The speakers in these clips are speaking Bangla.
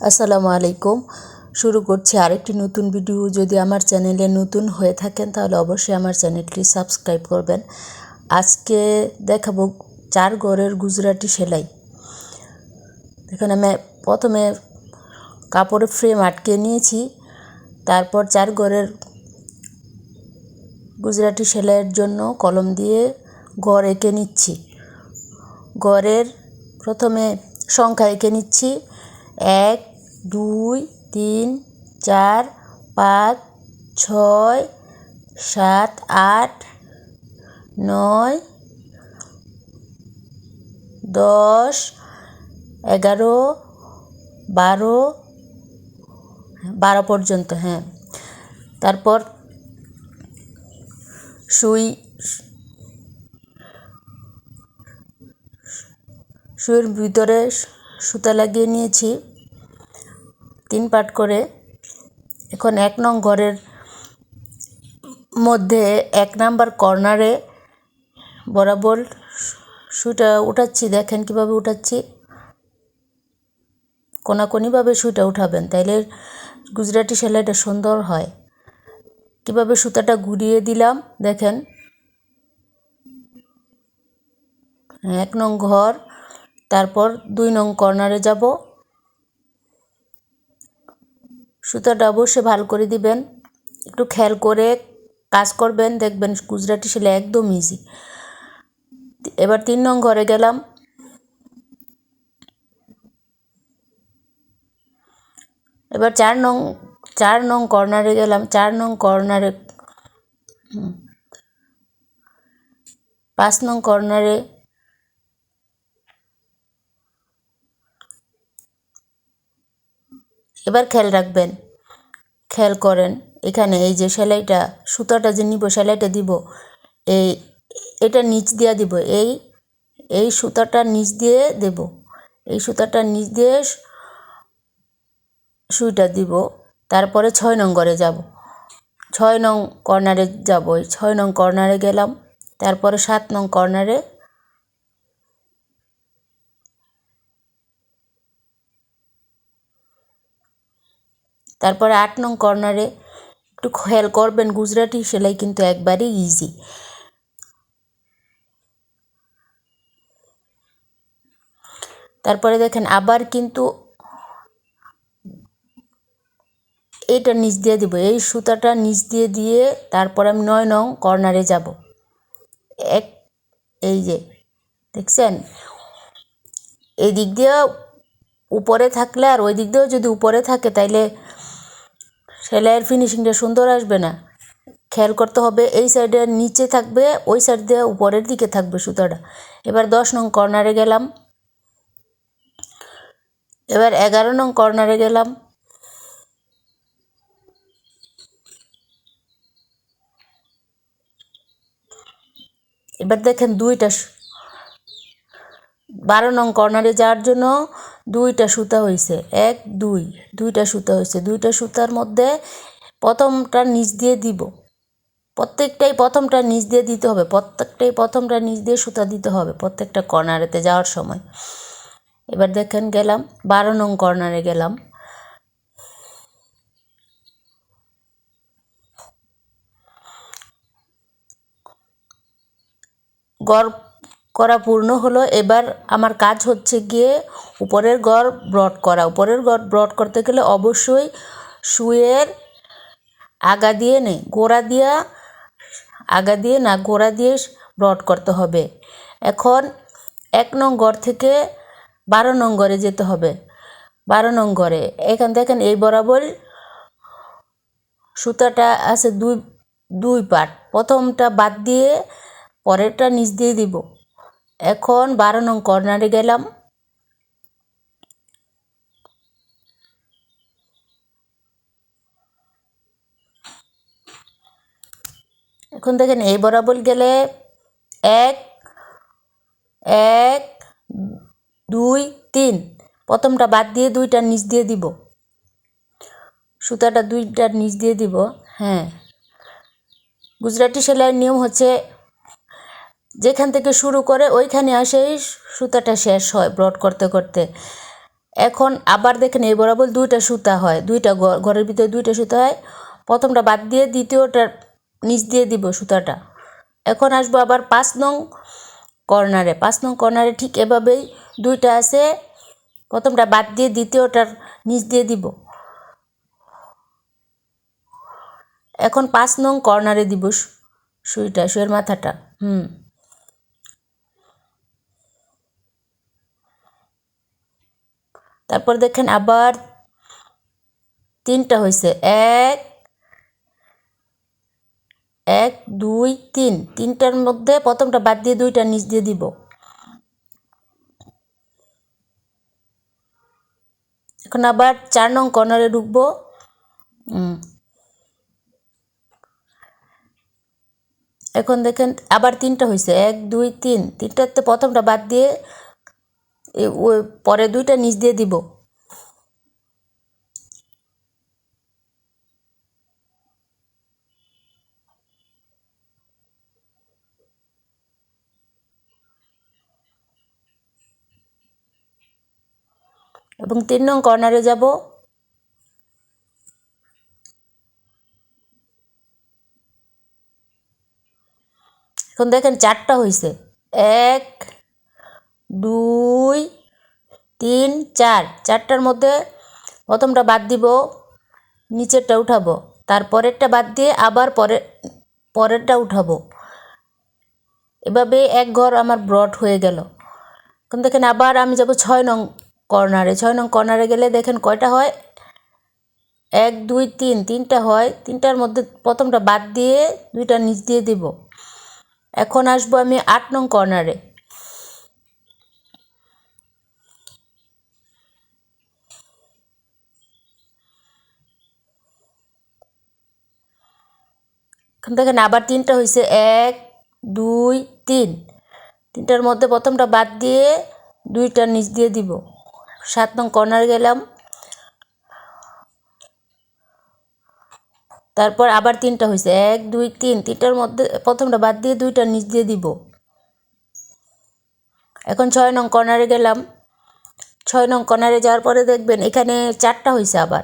আসসালামু আলাইকুম। শুরু করছি আরেকটি নতুন ভিডিও। যদি আমার চ্যানেলে নতুন হয়ে থাকেন তাহলে অবশ্যই আমার চ্যানেলটি সাবস্ক্রাইব করবেন। আজকে দেখাবো 4 গড়ের গুজরাটি সেলাই। দেখুন, আমি প্রথমে কাপড়ের ফ্রেম আটকে নিয়েছি, তারপর 4 গড়ের গুজরাটি সেলাইয়ের জন্য কলম দিয়ে গড় এঁকে নিচ্ছি। গড়ের প্রথমে সংখ্যা এঁকে নিচ্ছি 1 2 3 4 5 6 7 8 9 10 11 12 পর্যন্ত। হ্যাঁ, তারপর সুইয়ের ভিতরে সুতা লাগিয়ে নিয়েছি 3 পাট করে। এখন 1 নং ঘরের মধ্যে 1 নাম্বার কর্নারে বরাবর সুইটা উঠাচ্ছি। দেখেন কিভাবে উঠাচ্ছি, কোনাকুনিভাবে সুইটা উঠাবেন, তাইলে গুজরাটি সেলাইটা সুন্দর হয়। কিভাবে সুতাটা ঘুরিয়ে দিলাম দেখেন। 1 নং ঘর, তারপর 2 নং কর্নারে যাব। সুতাটা অবশ্যই ভালো করে দিবেন, একটু খেয়াল করে কাজ করবেন, দেখবেন গুজরাটি সেলাই একদম ইজি। এবার 3 নং ঘরে গেলাম। এবার 4 নং কর্নারে গেলাম। 4 নং কর্নারে 5 নং কর্নারে, এবার খেয়াল রাখবেন, খেয়াল করেন এখানে এই যে সেলাইটা, সুতাটা যে নিব, সেলাইটা দিব, এটা নিচ দিয়ে দিব, এই সুতাটা নিচ দিয়ে দেব, এই সুতাটা নিচ দিয়ে সুইটা দিব। তারপরে 6 নং ঘরে যাব, 6 নং কর্নারে যাব। 6 নং কর্নারে গেলাম, তারপরে 7 নং কর্নারে, তারপরে 8 নং কর্নারে। একটু খেয়াল করবেন, গুজরাটি সেলাই কিন্তু একবারই ইজি। তারপরে দেখেন আবার কিন্তু এটা নিচ দিয়ে দিব, এই সুতাটা নিচ দিয়ে দিয়ে তারপর আমি 9 নং কর্নারে যাব। এই যে দেখছেন, এই দিক দিয়ে উপরে থাকলে আর ওই দিক দিয়েও যদি উপরে থাকে তাইলে সেলাইয়ের ফিনিশিংটা সুন্দর আসবে না। খেয়াল করতে হবে, এই সাইডে নিচে থাকবে, ওই সাইড দিয়ে উপরের দিকে থাকবে সুতাটা। এবার 10 নং কর্নারে গেলাম। এবার 11 নং কর্নারে গেলাম। এবার দেখেন 12 নং কর্নারে যাওয়ার জন্য 2টা সুতা হয়েছে, 1 2 2টা সুতা হয়েছে। 2টা সুতার মধ্যে প্রথমটা নিচ দিয়ে দিব, প্রত্যেকটাই প্রথমটা নিচ দিয়ে দিতে হবে, প্রথমটা নিচ দিয়ে সুতা দিতে হবে প্রত্যেকটা কর্নারেতে যাওয়ার সময়। এবার দেখেন গেলাম 12 নং কর্নারে গেলাম। গড় করা পূর্ণ হলো। এবার আমার কাজ হচ্ছে গিয়ে উপরের গড় ব্রড করা। উপরের গড় ব্রড করতে গেলে অবশ্যই সুইয়ের আগা দিয়ে গোড়া দিয়ে ব্রড করতে হবে। এখন 1 নং গড় থেকে 12 নং গড়ে যেতে হবে। 12 নং গড়ে এখান দেখেন এই বরাবর সুতাটা আছে দুই পাট, প্রথমটা বাদ দিয়ে পরেরটা নিচ দিয়ে দিব। এখন 12 নং কর্নারে গেলাম। এখন দেখেন এই বরাবর গেলে 1 1 2 3, প্রথমটা বাদ দিয়ে 2টা নিচ দিয়ে দিব, সুতাটা 2টার নিচ দিয়ে দিব। হ্যাঁ, গুজরাটি সেলাইয়ের নিয়ম হচ্ছে যেখান থেকে শুরু করে ওইখানে আসেই সুতাটা শেষ হয় ব্রড করতে করতে। এখন আবার দেখেন এই বরাবর দুইটা সুতা হয়, দুইটা ঘরের ভিতরে দুইটা সুতা হয়। প্রথমটা বাদ দিয়ে দ্বিতীয়টার নিচ দিয়ে দিব সুতাটা। এখন আসবো আবার 5 নং কর্নারে। 5 নং কর্নারে ঠিক এভাবেই দুইটা আছে, প্রথমটা বাদ দিয়ে দ্বিতীয়টার নিচ দিয়ে দিব। এখন 5 নং কর্নারে দিব সুইয়ের মাথাটা। তারপর দেখেন আবার 3টা হয়েছে, 1 2 3, 3টার মধ্যে প্রথমটা বাদ দিয়ে দুইটা নিচ দিয়ে দিব। এখন আবার 4 নং কর্নারে ঢুকবো। এখন দেখেন আবার 3টা হয়েছে, 1 2 3, 3টাতে প্রথমটা বাদ দিয়ে পরে দুইটা নিচ দিয়ে দিব। এবং 3 নং কর্নারে যাব। এখন দেখেন 4টা হয়েছে, 1 2 3 4, 4টার মধ্যে প্রথমটা বাদ দিব, নিচেরটা উঠাবো, তারপরেরটা বাদ দিয়ে আবার পরেরটা উঠাবো। এভাবে এক ঘর আমার ব্রড হয়ে গেল। এখন দেখেন আবার আমি যাব 6 নং কর্নারে। 6 নং কর্নারে গেলে দেখেন কয়টা হয়, 1 2 3, 3টা হয়। 3টার মধ্যে প্রথমটা বাদ দিয়ে দুইটা নিচ দিয়ে দিব। এখন আসবো আমি 8 নং কর্নারে। এখন দেখেন আবার 3টা হয়েছে, 1 2 3, 3টার মধ্যে প্রথমটা বাদ দিয়ে দুইটা নিচ দিয়ে দিব। 7 নং কর্নারে গেলাম। তারপর আবার 3টা হয়েছে, 1 2 3, 3টার মধ্যে প্রথমটা বাদ দিয়ে দুইটা নিচ দিয়ে দিব। এখন 6 নং কর্নারে গেলাম। 6 নং কর্নারে যাওয়ার পরে দেখবেন এখানে 4টা হয়েছে আবার।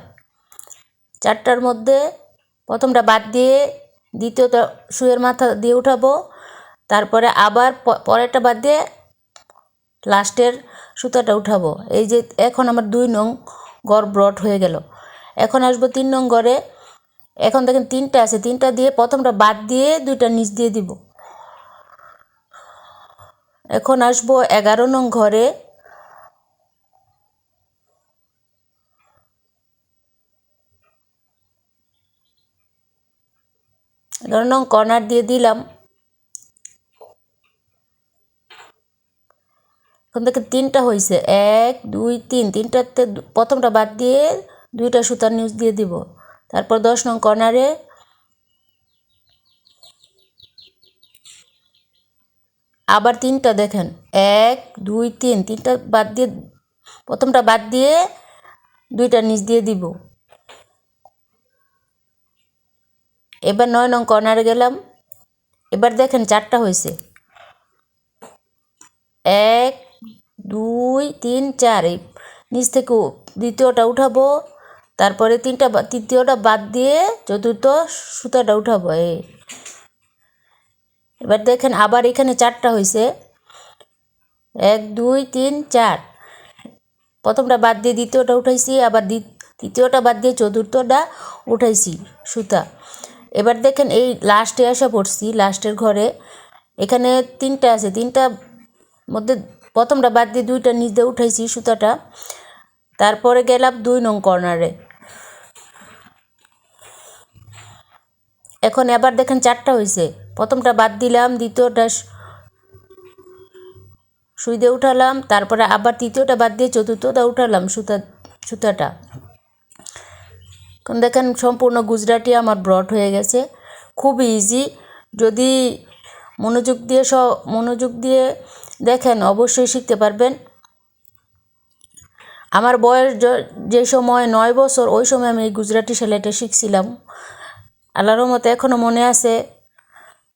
4টার মধ্যে প্রথমটা বাদ দিয়ে দ্বিতীয়টা সুইয়ের মাথা দিয়ে উঠাবো, তারপরে আবার পরেরটা বাদ দিয়ে লাস্টের সুতাটা উঠাবো। এই যে এখন আমার 2 নং ঘর ব্রড হয়ে গেল। এখন আসবো 3 নং ঘরে। এখন দেখেন 3টা আছে, 3টা দিয়ে প্রথমটা বাদ দিয়ে দুইটা নিচ দিয়ে দিব। এখন আসবো 11 নং ঘরে। 11 নং কর্নার দিয়ে দিলাম। এখন দেখেন 3টা হয়েছে, 1 2 3, 3টাতে প্রথমটা বাদ দিয়ে দুইটা সুতার নিচ দিয়ে দিব। তারপর 10 নং কর্নারে আবার 3টা দেখেন, 1 2 3, 3টা বাদ দিয়ে প্রথমটা বাদ দিয়ে দুইটা নিচ দিয়ে দিব। এবার 9 নং কর্নারে গেলাম। এবার দেখেন 4টা হয়েছে, 1 2 3 4, এই নিচ থেকে দ্বিতীয়টা উঠাবো, তারপরে তৃতীয়টা বাদ দিয়ে চতুর্থ সুতাটা উঠাবো। এবার দেখেন আবার এখানে 4টা হয়েছে, 1 2 3 4, প্রথমটা বাদ দিয়ে দ্বিতীয়টা উঠাইছি, আবার তৃতীয়টা বাদ দিয়ে চতুর্থটা উঠাইছি সুতা। এবার দেখেন এই লাস্টে আসা পড়ছি, লাস্টের ঘরে। এখানে 3টা আছে, 3টার মধ্যে প্রথমটা বাদ দিয়ে দুইটা নিচ দিয়ে উঠাইছি সুতাটা। তারপরে গেলাম 2 নং কর্নারে। এখন আবার দেখেন 4টা হয়েছে, প্রথমটা বাদ দিলাম, দ্বিতীয়টা সুই দিয়ে উঠালাম, তারপরে আবার তৃতীয়টা বাদ দিয়ে চতুর্থটা উঠালাম সুতাটা। এখন দেখেন সম্পূর্ণ গুজরাটি আমার ব্রড হয়ে গেছে। খুব ইজি, যদি মনোযোগ দিয়ে দেখেন অবশ্যই শিখতে পারবেন। আমার বয়স যে সময় 9 বছর, ওই সময় আমি এই গুজরাটি সেলাইটা শিখছিলাম। আল্লাহর রহমতে এখনও মনে আছে।